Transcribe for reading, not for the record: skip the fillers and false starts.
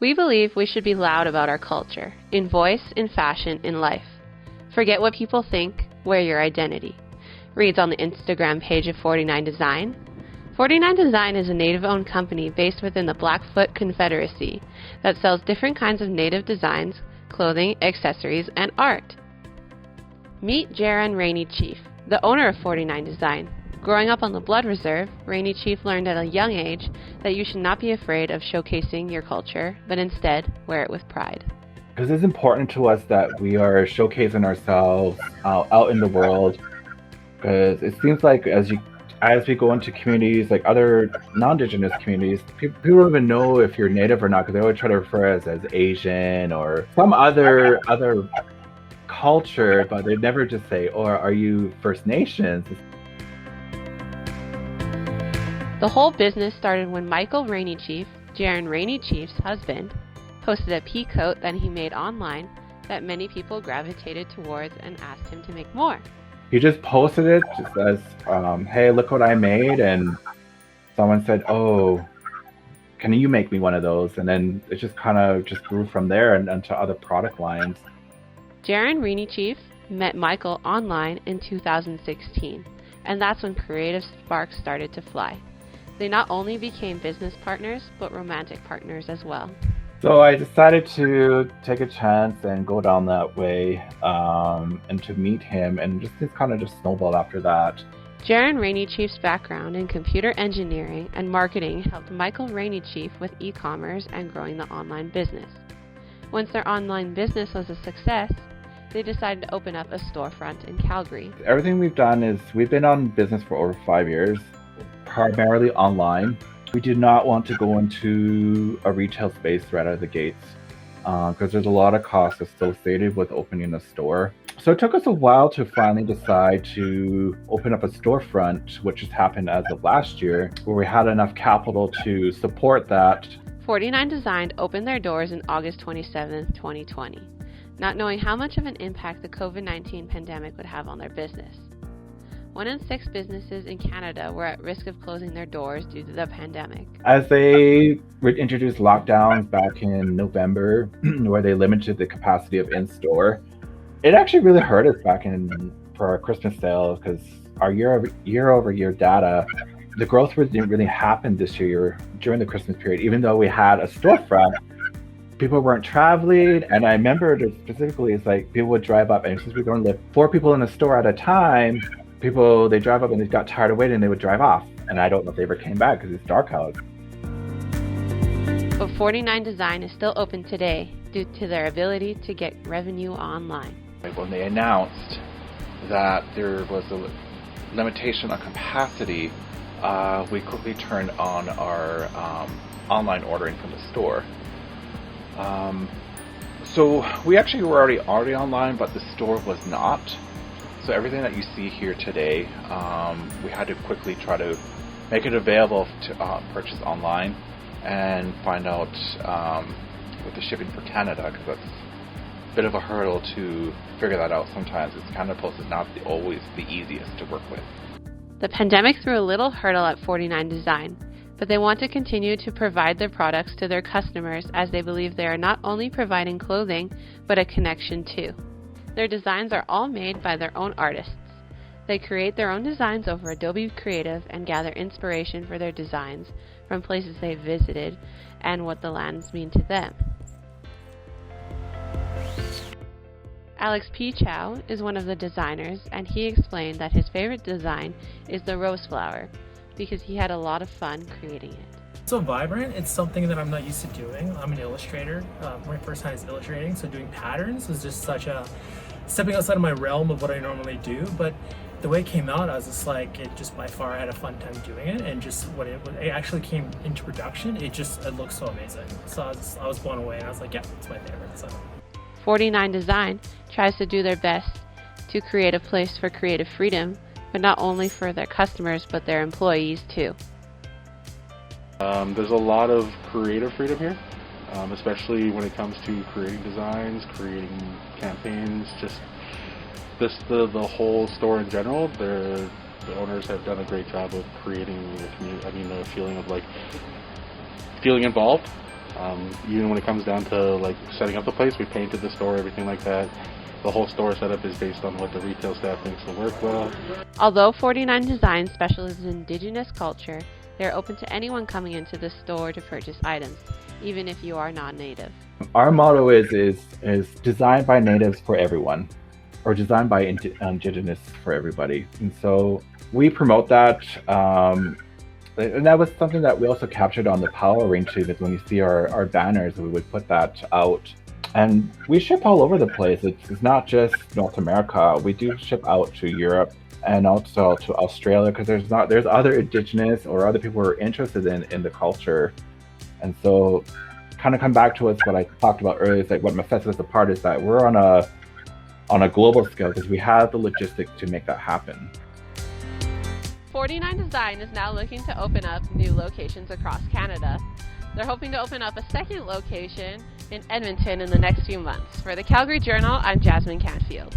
We believe we should be loud about our culture, in voice, in fashion, in life. Forget what people think, wear your identity. Reads on the Instagram page of 49 Dzine. 49 Dzine is a Native-owned company based within the Blackfoot Confederacy that sells different kinds of Native designs, clothing, accessories, and art. Meet Jaron Rainey Chief, the owner of 49 Dzine. Growing up on the Blood Reserve, Rainey Chief learned at a young age that you should not be afraid of showcasing your culture, but instead wear it with pride. Because it's important to us that we are showcasing ourselves out in the world. Because it seems like as we go into communities like other non-Indigenous communities, people don't even know if you're Native or not, because they always try to refer us as Asian or some other culture, but they never just say, "Or are you First Nations?" The whole business started when Michael Rainey Chief, Jaron Rainey Chief's husband, posted a pea coat that he made online that many people gravitated towards and asked him to make more. He just posted it just as, "Hey, look what I made," and someone said, "Oh, can you make me one of those?" And then it just kind of just grew from there and into other product lines. Jaron Rainey Chief met Michael online in 2016, and that's when creative sparks started to fly. They not only became business partners, but romantic partners as well. So I decided to take a chance and go down that way, and to meet him, and just kind of just snowballed after that. Jaron Rainey Chief's background in computer engineering and marketing helped Michael Rainey Chief with e-commerce and growing the online business. Once their online business was a success, they decided to open up a storefront in Calgary. Everything we've done is we've been on business for over 5 years, primarily online. We did not want to go into a retail space right out of the gates, because there's a lot of costs associated with opening a store. So it took us a while to finally decide to open up a storefront, which has happened as of last year, where we had enough capital to support that. 49 Dzine opened their doors on August 27, 2020, not knowing how much of an impact the COVID-19 pandemic would have on their business. 1 in 6 businesses in Canada were at risk of closing their doors due to the pandemic. As they introduced lockdowns back in November, where they limited the capacity of in-store, it actually really hurt us for our Christmas sales, because our year-over-year data, the growth didn't really happen this year during the Christmas period. Even though we had a storefront, people weren't traveling, and I remember specifically, it's like people would drive up, and since we were going to live 4 people in a store at a time, they drive up and they got tired of waiting and they would drive off. And I don't know if they ever came back because it's dark out. But 49 Dzine is still open today due to their ability to get revenue online. When they announced that there was a limitation on capacity, we quickly turned on our online ordering from the store. So we actually were already online, but the store was not. So everything that you see here today, we had to quickly try to make it available to purchase online, and find out with the shipping for Canada, because that's a bit of a hurdle to figure that out sometimes. It's Canada Post is not always the easiest to work with. The pandemic threw a little hurdle at 49 Dzine, but they want to continue to provide their products to their customers, as they believe they are not only providing clothing, but a connection too. Their designs are all made by their own artists. They create their own designs over Adobe Creative and gather inspiration for their designs from places they've visited and what the lands mean to them. Alex P Chow is one of the designers, and he explained that his favorite design is the rose flower because he had a lot of fun creating it. So vibrant, it's something that I'm not used to doing. I'm an illustrator. My first time is illustrating, so doing patterns was just such a stepping outside of my realm of what I normally do. But the way it came out, I was just like, it just by far I had a fun time doing it, and just when it actually came into production, it looked so amazing. So I was blown away, and I was like, yeah, it's my favorite. So 49 Dzine tries to do their best to create a place for creative freedom, but not only for their customers, but their employees too. There's a lot of creative freedom here, especially when it comes to creating designs, creating campaigns, just the whole store in general. The owners have done a great job of creating a feeling of like feeling involved Even when it comes down to like setting up the place, we painted the store, everything like that. The whole store setup is based on what the retail staff thinks will work well. Although 49 Design specializes in Indigenous culture, they are open to anyone coming into the store to purchase items, even if you are non-native. Our motto is designed by natives for everyone, or designed by Indigenous for everybody. And so we promote that. And that was something that we also captured on the Power Range too, is when you see our banners, we would put that out. And we ship all over the place. It's not just North America. We do ship out to Europe and also to Australia, because there's other Indigenous or other people who are interested in the culture. And so kind of come back to what I talked about earlier, is like what sets us apart is that we're on a global scale because we have the logistics to make that happen. 49 Design is now looking to open up new locations across Canada. They're hoping to open up a second location in Edmonton in the next few months. For the Calgary Journal, I'm Jasmine Canfield.